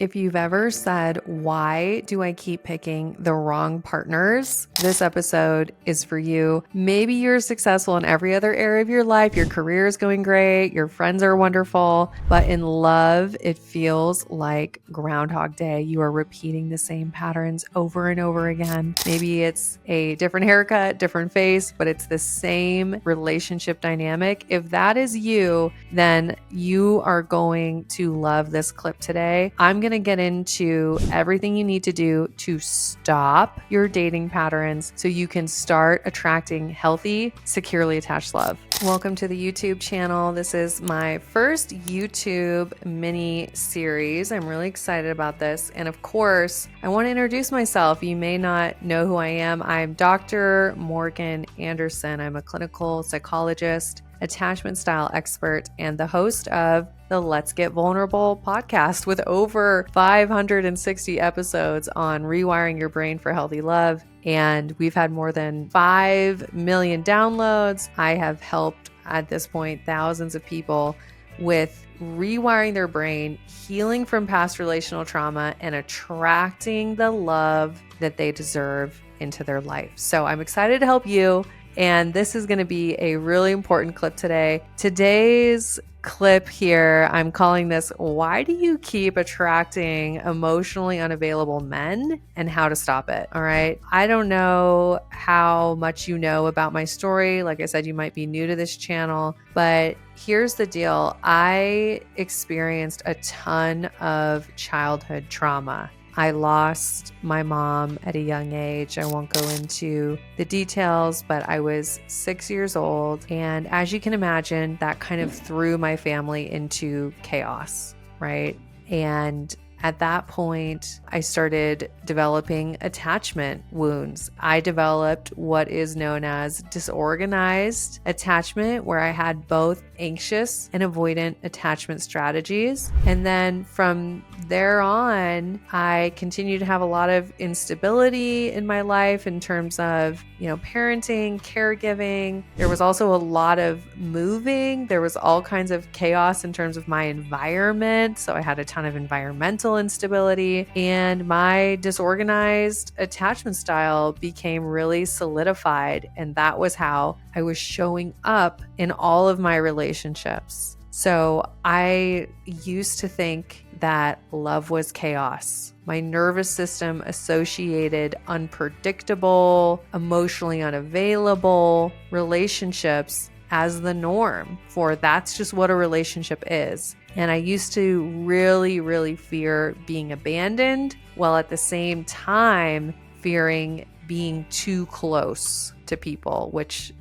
If you've ever said, why do I keep picking the wrong partners? This episode is for you. Maybe you're successful in every other area of your life. Your career is going great. Your friends are wonderful. But in love, it feels like Groundhog Day. You are repeating the same patterns over and over again. Maybe it's a different haircut, different face, but it's the same relationship dynamic. If that is you, then you are going to love this clip today. I'm going to get into everything you need to do to stop your dating patterns so you can start attracting healthy, securely attached love. Welcome to the YouTube channel. This is my first YouTube mini series. I'm really excited about this. And of course, I want to introduce myself. You may not know who I am. I'm Dr. Morgan Anderson. I'm a clinical psychologist, attachment style expert, and the host of the Let's Get Vulnerable podcast with over 560 episodes on rewiring your brain for healthy love. And we've had more than 5 million downloads. I have helped at this point thousands of people with rewiring their brain, healing from past relational trauma, and attracting the love that they deserve into their life. So I'm excited to help you. And this is going to be a really important clip today. Today's clip here, I'm calling this, why do you keep attracting emotionally unavailable men and how to stop it? All right. I don't know how much you know about my story. Like I said, you might be new to this channel, but here's the deal. I experienced a ton of childhood trauma. I lost my mom at a young age. I won't go into the details, but I was 6 years old. And as you can imagine, that kind of threw my family into chaos, right? And at that point, I started developing attachment wounds. I developed what is known as disorganized attachment, where I had both anxious and avoidant attachment strategies. And then from there on, I continued to have a lot of instability in my life in terms of, parenting, caregiving. There was also a lot of moving. There was all kinds of chaos in terms of my environment. So I had a ton of environmental instability, and my disorganized attachment style became really solidified. And that was how I was showing up in all of my relationships. So I used to think that love was chaos. My nervous system associated unpredictable, emotionally unavailable relationships as the norm for that's just what a relationship is. And I used to really, really fear being abandoned, while at the same time fearing being too close to people, which,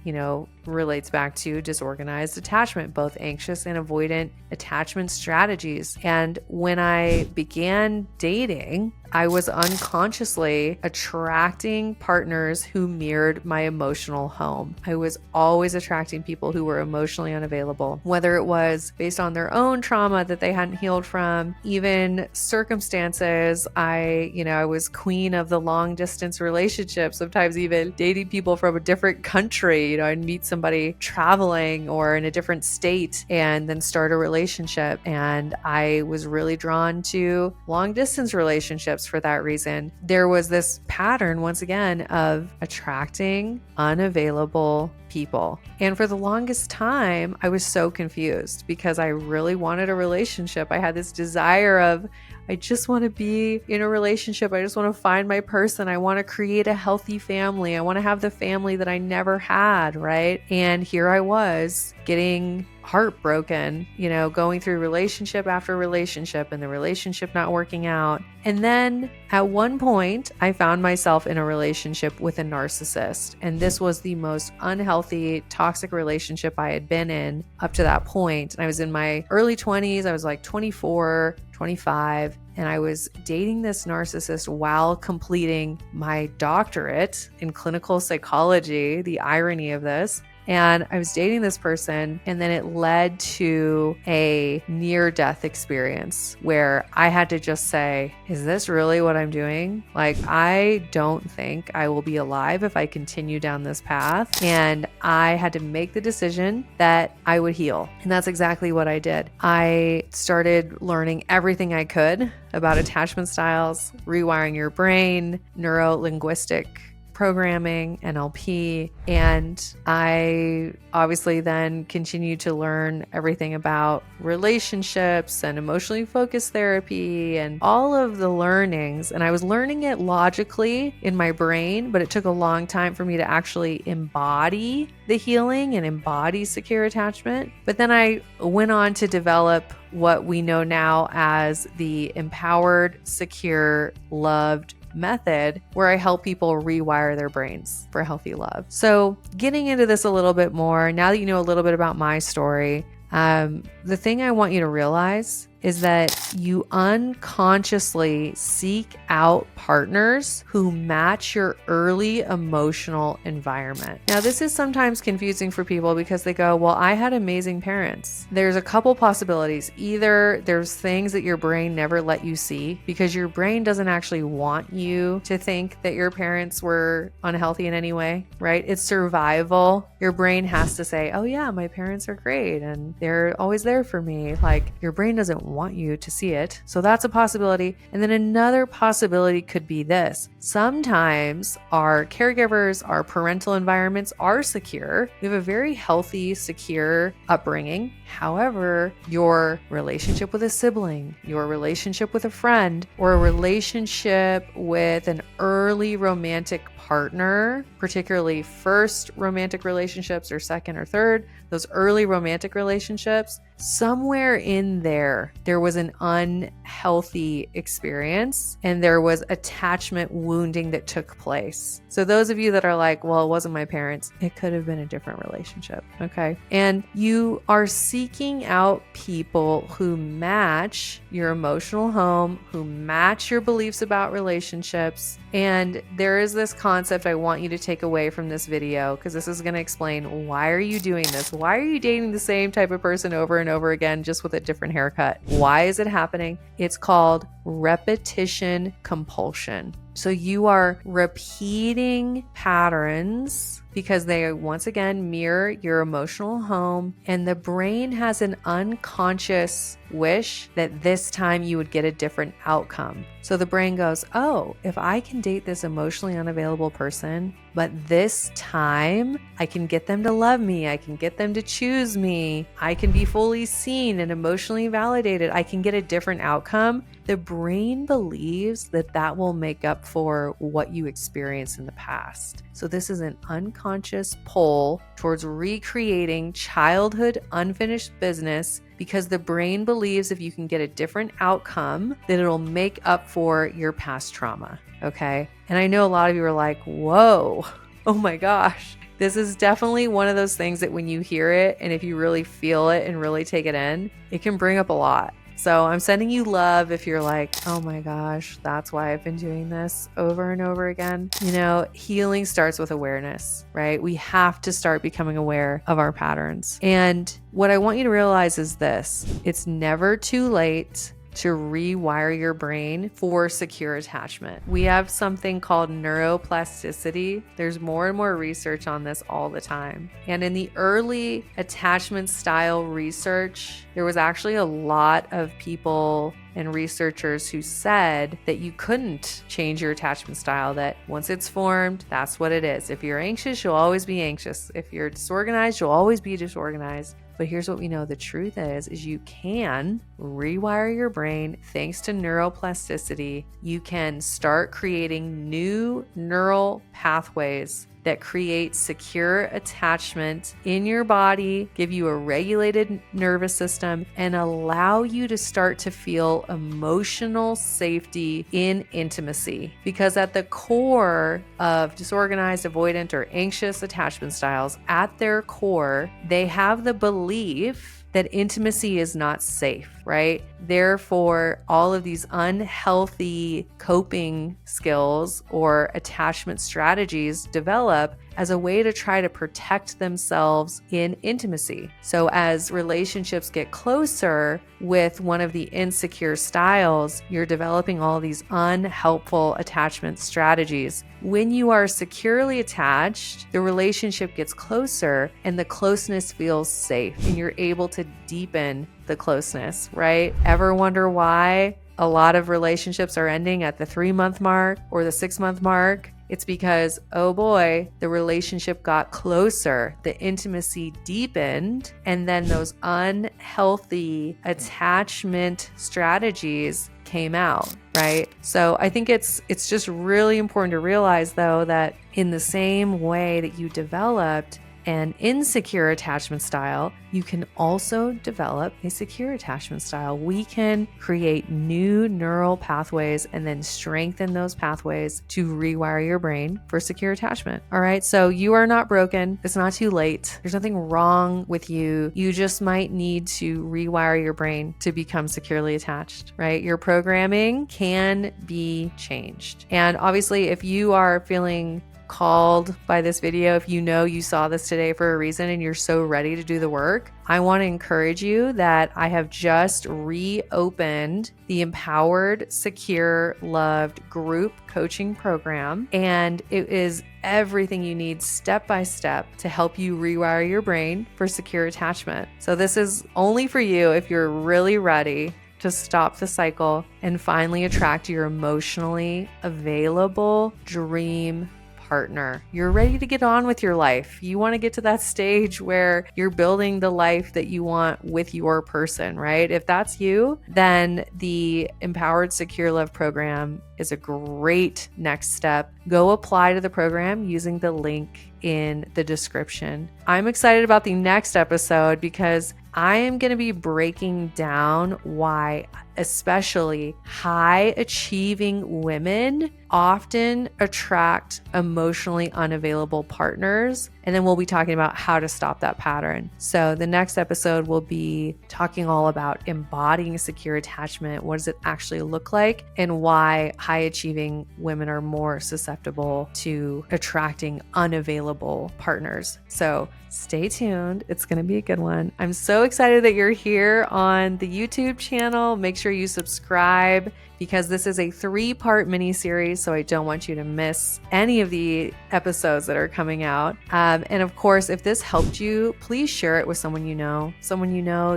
relates back to disorganized attachment, both anxious and avoidant attachment strategies. And when I began dating, I was unconsciously attracting partners who mirrored my emotional home. I was always attracting people who were emotionally unavailable, whether it was based on their own trauma that they hadn't healed from, even circumstances. I was queen of the long distance relationship, sometimes even dating people from a different country. I'd meet somebody traveling or in a different state and then start a relationship. And I was really drawn to long distance relationships for that reason. There was this pattern, once again, of attracting unavailable people. And for the longest time, I was so confused because I really wanted a relationship. I had this desire of, I just want to be in a relationship. I just want to find my person. I want to create a healthy family. I want to have the family that I never had, right? And here I was getting heartbroken, going through relationship after relationship and the relationship not working out. And then at one point, I found myself in a relationship with a narcissist. And this was the most unhealthy, toxic relationship I had been in up to that point. And I was in my early 20s. I was like 24, 25. And I was dating this narcissist while completing my doctorate in clinical psychology. The irony of this. And I was dating this person, and then it led to a near-death experience where I had to just say, is this really what I'm doing? Like, I don't think I will be alive if I continue down this path. And I had to make the decision that I would heal. And that's exactly what I did. I started learning everything I could about attachment styles, rewiring your brain, neuro-linguistic programming, NLP, and I obviously then continued to learn everything about relationships and emotionally focused therapy and all of the learnings. And I was learning it logically in my brain, but it took a long time for me to actually embody the healing and embody secure attachment. But then I went on to develop what we know now as the Empowered.Secure.Loved method, where I help people rewire their brains for healthy love. So getting into this a little bit more, now that you know a little bit about my story, the thing I want you to realize is that you unconsciously seek out partners who match your early emotional environment. Now, this is sometimes confusing for people because they go, well, I had amazing parents. There's a couple possibilities. Either there's things that your brain never let you see because your brain doesn't actually want you to think that your parents were unhealthy in any way, right? It's survival. Your brain has to say, oh yeah, my parents are great and they're always there for me. Like, your brain doesn't want you to see it. So that's a possibility. And then another possibility could be this. Sometimes our caregivers, our parental environments are secure. We have a very healthy, secure upbringing. However, your relationship with a sibling, your relationship with a friend, or a relationship with an early romantic partner, particularly first romantic relationships or second or third, those early romantic relationships, somewhere in there was an unhealthy experience and there was attachment wounding that took place. So those of you that are like, well, it wasn't my parents, it could have been a different relationship. Okay. And you are seeking out people who match your emotional home, who match your beliefs about relationships. And there is this concept I want you to take away from this video, because this is going to explain, why are you doing this? Why are you dating the same type of person over and over again, just with a different haircut? Why is it happening? It's called repetition compulsion. So you are repeating patterns because they once again mirror your emotional home, and the brain has an unconscious wish that this time you would get a different outcome. So the brain goes, oh, if I can date this emotionally unavailable person, but this time I can get them to love me, I can get them to choose me, I can be fully seen and emotionally validated, I can get a different outcome. The brain believes that that will make up for what you experienced in the past. So this is an unconscious pull towards recreating childhood unfinished business, because the brain believes if you can get a different outcome, that it'll make up for your past trauma. Okay. And I know a lot of you are like, whoa, oh my gosh. This is definitely one of those things that when you hear it, and if you really feel it and really take it in, it can bring up a lot. So I'm sending you love if you're like, oh my gosh, that's why I've been doing this over and over again. You know, healing starts with awareness, right? We have to start becoming aware of our patterns. And what I want you to realize is this: it's never too late to rewire your brain for secure attachment. We have something called neuroplasticity. There's more and more research on this all the time. And in the early attachment style research, there was actually a lot of people and researchers who said that you couldn't change your attachment style, that once it's formed, that's what it is. If you're anxious, you'll always be anxious. If you're disorganized, you'll always be disorganized. But here's what we know the truth is you can rewire your brain thanks to neuroplasticity. You can start creating new neural pathways that create secure attachment in your body, give you a regulated nervous system, and allow you to start to feel emotional safety in intimacy. Because at the core of disorganized, avoidant, or anxious attachment styles, at their core, they have the belief that intimacy is not safe, right? Therefore, all of these unhealthy coping skills or attachment strategies develop as a way to try to protect themselves in intimacy. So as relationships get closer with one of the insecure styles, you're developing all these unhelpful attachment strategies. When you are securely attached, the relationship gets closer and the closeness feels safe and you're able to deepen the closeness, right? Ever wonder why a lot of relationships are ending at the 3-month mark or the 6-month mark? It's because, oh boy, the relationship got closer, the intimacy deepened, and then those unhealthy attachment strategies came out, right? So I think it's just really important to realize, though, that in the same way that you developed an insecure attachment style, you can also develop a secure attachment style. We can create new neural pathways and then strengthen those pathways to rewire your brain for secure attachment. All right. So you are not broken. It's not too late. There's nothing wrong with you. You just might need to rewire your brain to become securely attached, right? Your programming can be changed. And obviously, if you are feeling called by this video, if you know you saw this today for a reason and you're so ready to do the work, I want to encourage you that I have just reopened the Empowered.Secure.Loved group coaching program, and it is everything you need step by step to help you rewire your brain for secure attachment. So this is only for you if you're really ready to stop the cycle and finally attract your emotionally available dream partner. You're ready to get on with your life. You want to get to that stage where you're building the life that you want with your person, right? If that's you, then the Empowered.Secure.Loved program is a great next step. Go apply to the program using the link in the description. I'm excited about the next episode because I am going to be breaking down why especially high achieving women often attract emotionally unavailable partners. And then we'll be talking about how to stop that pattern. So the next episode will be talking all about embodying secure attachment. What does it actually look like? And why high achieving women are more susceptible to attracting unavailable partners. So stay tuned. It's going to be a good one. I'm so excited that you're here on the YouTube channel. Make sure you subscribe because this is a 3-part mini-series, so I don't want you to miss any of the episodes that are coming out. And of course, if this helped you, please share it with someone you know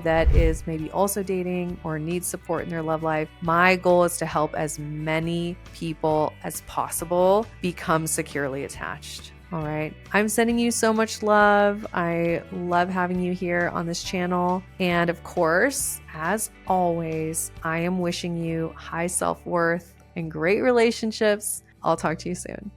that is maybe also dating or needs support in their love life. My goal is to help as many people as possible become securely attached. All right. I'm sending you so much love. I love having you here on this channel. And of course, as always, I am wishing you high self-worth and great relationships. I'll talk to you soon.